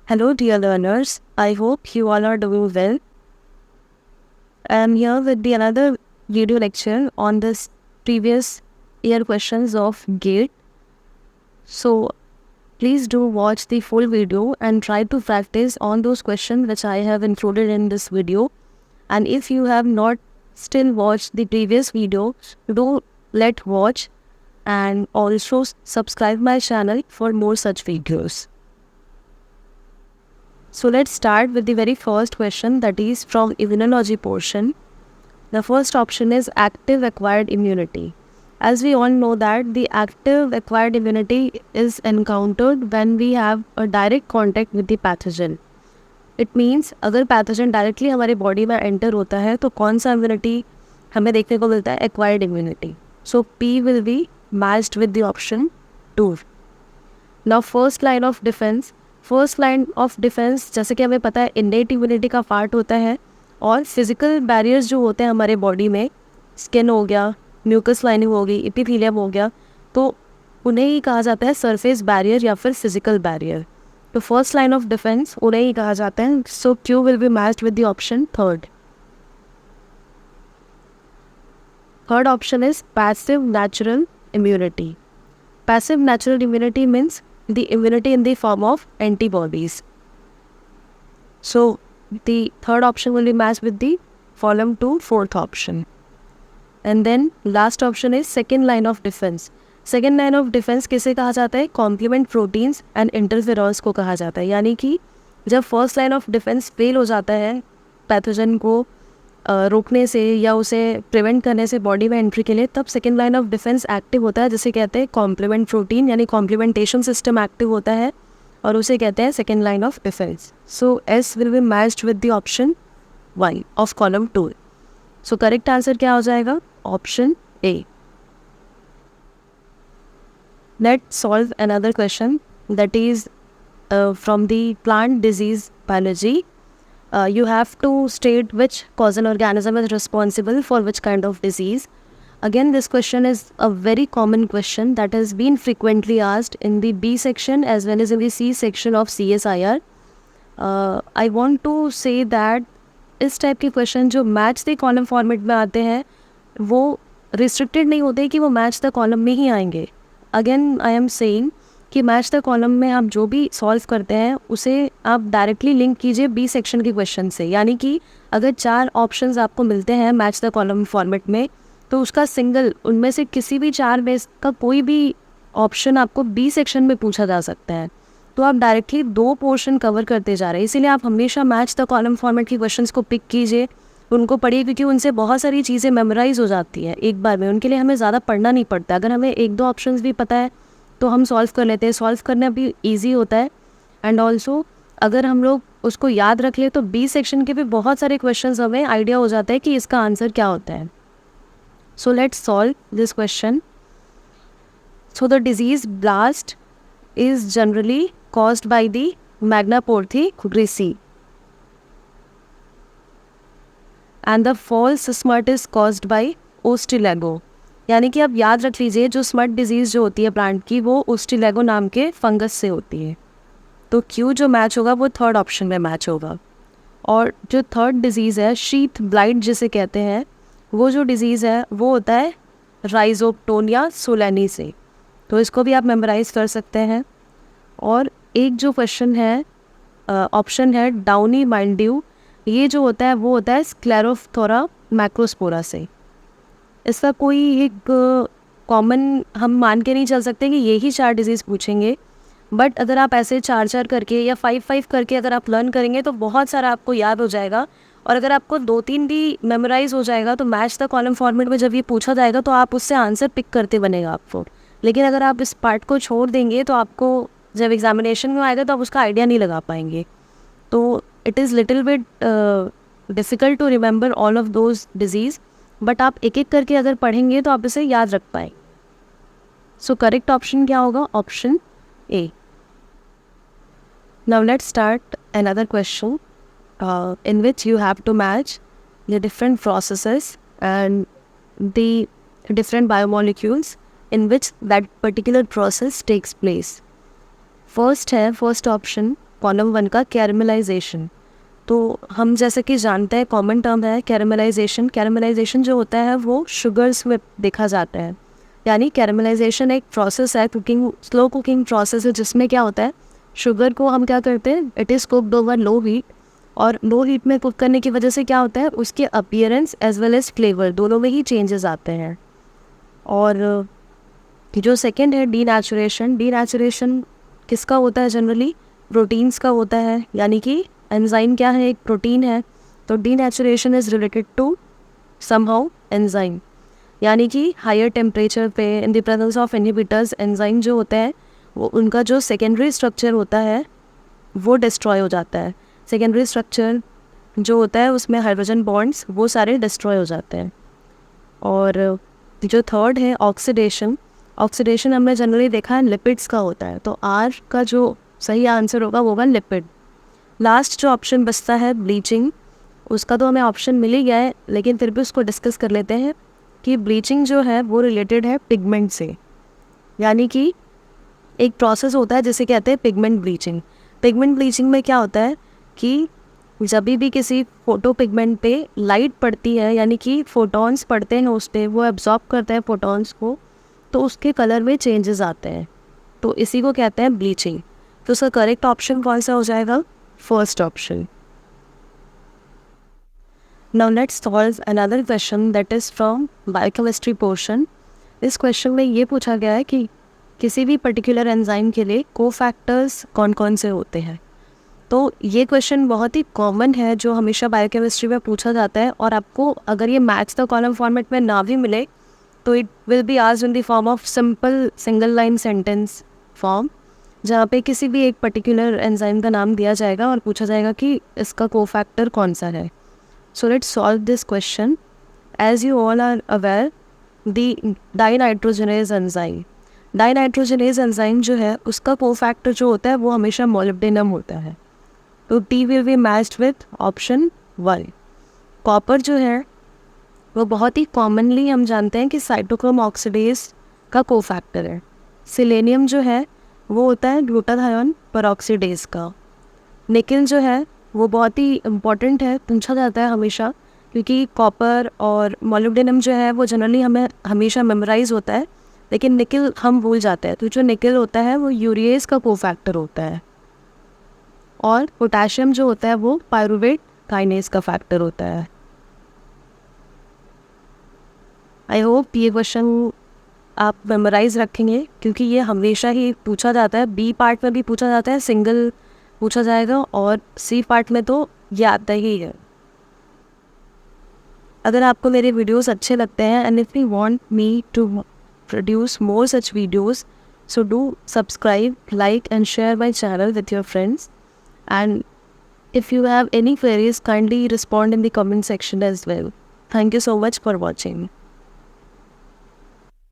Hello, dear learners. I hope you all are doing well. I am here with the another video lecture on this previous year questions of GATE. So, please do watch the full video and try to practice on those questions which I have included in this video. And if you have not still watched the previous video, do let watch and also subscribe my channel for more such videos. So let's start with the very first question, that is from immunology portion. The first option is active acquired immunity. As we all know that the active acquired immunity is encountered when we have a direct contact with the pathogen. It means अगर pathogen directly हमारे body में enter होता है तो कौन सा immunity हमें देखने को मिलता है? Acquired immunity. So P will be matched with the option 2. Now first line of defence जैसे कि हमें पता है इन्नेट इम्यूनिटी का पार्ट होता है, और फिजिकल बैरियर्स जो होते हैं हमारे बॉडी में, स्किन हो गया, म्यूकस लाइनिंग हो गई, एपिथेलियम हो गया, तो उन्हें ही कहा जाता है सरफेस बैरियर या फिर फिजिकल बैरियर. तो फर्स्ट लाइन ऑफ डिफेंस उन्हें ही कहा जाता है. So Q will be matched with the option 3. Third option is passive natural immunity. Passive natural immunity means the immunity in the form of antibodies. So the third option will be matched with the column 2 fourth option. And then last option is second line of defense. Second line of defense किसे कहा जाता है? Complement proteins and interferons को कहा जाता है. यानी कि जब first line of defence fail हो जाता है पैथोजन को रोकने से या उसे प्रिवेंट करने से बॉडी में एंट्री के लिए, तब second line of defence active होता है, जिसे कहते हैं कॉम्प्लीमेंट प्रोटीन, यानी कॉम्प्लीमेंटेशन सिस्टम एक्टिव होता है और उसे कहते हैं second line of defence. So S will be matched with the option 1 of column 2. So correct answer क्या हो जाएगा? Option A. Let's solve another question, that is from the plant disease biology. You have to state which causal organism is responsible for which kind of disease. Again, this question is a very common question that has been frequently asked in the B section as well as in the C section of CSIR. I want to say that इस type के question जो match the column format में आते हैं वो restricted नहीं होते कि वो मैच द कॉलम में ही आएंगे. अगेन आई एम सेइंग कि मैच द कॉलम में आप जो भी सॉल्व करते हैं उसे आप डायरेक्टली लिंक कीजिए बी सेक्शन के क्वेश्चन से. यानी कि अगर 4 ऑप्शंस आपको मिलते हैं मैच द कॉलम फॉर्मेट में, तो उसका सिंगल उनमें से किसी भी 4 में का कोई भी ऑप्शन आपको बी सेक्शन में पूछा जा सकता है. तो आप डायरेक्टली 2 पोर्शन कवर करते जा रहे हैं. इसीलिए आप हमेशा मैच द कॉलम फॉर्मेट के क्वेश्चन को पिक कीजिए, उनको पढ़िए, क्योंकि उनसे बहुत सारी चीज़ें मेमोराइज हो जाती है एक बार में. उनके लिए हमें ज़्यादा पढ़ना नहीं पड़ता. अगर हमें 1-2 ऑप्शन भी पता है तो हम सॉल्व कर लेते हैं. सॉल्व करना भी ईजी होता है. एंड ऑल्सो अगर हम लोग उसको याद रख ले तो बी सेक्शन के भी बहुत सारे क्वेश्चंस हमें आइडिया हो जाता है कि इसका आंसर क्या होता है. So let's solve this question. So the disease blast is generally caused by the Magnaporthy grisi, and the false smut is caused by Ostilago. यानी कि आप याद रख लीजिए जो स्मट डिजीज़ जो होती है प्लांट की वो ओस्टिलेगो नाम के फंगस से होती है. तो क्यू जो मैच होगा वो थर्ड ऑप्शन में मैच होगा. और जो थर्ड डिजीज़ है शीथ ब्लाइट जिसे कहते हैं, वो जो डिज़ीज़ है वो होता है राइजोप्टोनिया सोलेनी से. तो इसको भी आप मेमोराइज कर सकते हैं. और एक जो क्वेश्चन है ऑप्शन है डाउनी माइल्ड्यू, ये जो होता है वो होता है स्क्लेरोफ्थोरा मैक्रोस्पोरा से. इसका कोई एक कॉमन हम मान के नहीं चल सकते कि यही 4 डिजीज़ पूछेंगे. बट अगर आप ऐसे 4-4 करके या 5-5 करके अगर आप लर्न करेंगे तो बहुत सारा आपको याद हो जाएगा. और अगर आपको 2-3 भी मेमोराइज हो जाएगा तो मैच द कॉलम फॉर्मेट में जब ये पूछा जाएगा तो आप उससे आंसर पिक करते बनेगा आपको. लेकिन अगर आप इस पार्ट को छोड़ देंगे तो आपको जब एग्जामिनेशन में आएगा तो आप उसका आइडिया नहीं लगा पाएंगे. तो it is little bit difficult to remember all of those diseases. But आप एक एक करके अगर पढ़ेंगे तो आप इसे याद रख पाएंगे. सो करेक्ट ऑप्शन क्या होगा? Option A. Now let's start another question in which you have to match the different processes and the different biomolecules in which that particular process takes place. First है first option column 1 का caramelisation. तो हम जैसे कि जानते हैं common term है caramelisation. Caramelisation जो होता है वो शुगर्स में देखा जाता है, यानी कैरमलाइजेशन एक प्रोसेस है, कुकिंग स्लो कुकिंग प्रोसेस है, जिसमें क्या होता है शुगर को हम क्या करते हैं, it is cooked over low heat, और लो हीट में कुक करने की वजह से क्या होता है उसके appearance as well as flavour दोनों में ही चेंजेस आते हैं। और जो सेकंड है डीनेचुरेशन। डीनेचुरेशन किसका होता है, जनरली प्रोटीन्स का होता है, यानी कि एंजाइम क्या है, एक प्रोटीन है। तो denaturation is related to somehow enzyme, यानी कि हायर टेम्परेचर पे in the presence of inhibitors enzyme जो होता है वो उनका जो सेकेंडरी स्ट्रक्चर होता है वो डिस्ट्रॉय हो जाता है। सेकेंडरी स्ट्रक्चर जो होता है उसमें हाइड्रोजन बॉन्ड्स वो सारे डिस्ट्रॉय हो जाते हैं। और जो थर्ड है ऑक्सीडेशन। ऑक्सीडेशन हमने जनरली देखा है लिपिड्स का होता है, तो आर का जो सही आंसर होगा वो होगा लिपिड। लास्ट जो ऑप्शन बचता है ब्लीचिंग, उसका तो हमें ऑप्शन मिल ही गया है, लेकिन फिर भी उसको डिस्कस कर लेते हैं कि ब्लीचिंग जो है वो रिलेटेड है पिगमेंट से, यानी कि एक प्रोसेस होता है जिसे कहते हैं पिगमेंट ब्लीचिंग। पिगमेंट ब्लीचिंग में क्या होता है कि जब भी किसी फोटो पिगमेंट पे लाइट पड़ती है, यानी कि फोटॉन्स पड़ते हैं उस पर, वो एब्जॉर्ब करते हैं फोटॉन्स को, तो उसके कलर में चेंजेस आते हैं, तो इसी को कहते हैं ब्लीचिंग। तो उसका करेक्ट ऑप्शन कौन सा हो जाएगा, first option. Now let's solve another question that is from biochemistry portion. इस क्वेश्चन में ये पूछा गया है कि किसी भी पर्टिकुलर एंजाइम के लिए कोफैक्टर्स कौन कौन से होते हैं। तो ये क्वेश्चन बहुत ही कॉमन है जो हमेशा बायोकेमिस्ट्री में पूछा जाता है, और आपको अगर ये मैथ्स द कॉलम फॉर्मेट में ना भी मिले तो it will be asked in the form of simple single line sentence form, जहाँ पे किसी भी एक पर्टिकुलर एंजाइम का नाम दिया जाएगा और पूछा जाएगा कि इसका कोफैक्टर कौन सा है। So let's solve this question. As you all are aware, the dinitrogenase enzyme. Dinitrogenase enzyme जो है उसका कोफैक्टर जो होता है वो हमेशा मोलिब्डेनम होता है। तो T will be matched with option 1. Copper जो है वो बहुत ही कॉमनली हम जानते हैं कि साइटोक्रोम ऑक्सीडेज का कोफैक्टर है। सिलेनियम जो है वो होता है ग्लूटाथायोन परऑक्सीडेज का। निकल जो है वो बहुत ही इम्पॉर्टेंट है, पूछा जाता है हमेशा, क्योंकि कॉपर और मोलिब्डेनम जो है वो जनरली हमें हमेशा मेमोराइज होता है, लेकिन निकल हम भूल जाते हैं। तो जो निकल होता है वो यूरिएज का कोफैक्टर होता है, और पोटेशियम जो होता है वो पायरुवेट काइनेज का फैक्टर होता है। आई होप ये क्वेश्चन आप मेमोराइज रखेंगे, क्योंकि ये हमेशा ही पूछा जाता है। बी पार्ट में भी पूछा जाता है, सिंगल पूछा जाएगा, और सी पार्ट में तो ये आता ही है। अगर आपको मेरे वीडियोस अच्छे लगते हैं and if you want me to produce more such videos, so do subscribe, like and share my channel with your friends, and if you have any queries kindly respond in the comment section as well. Thank you so much for watching.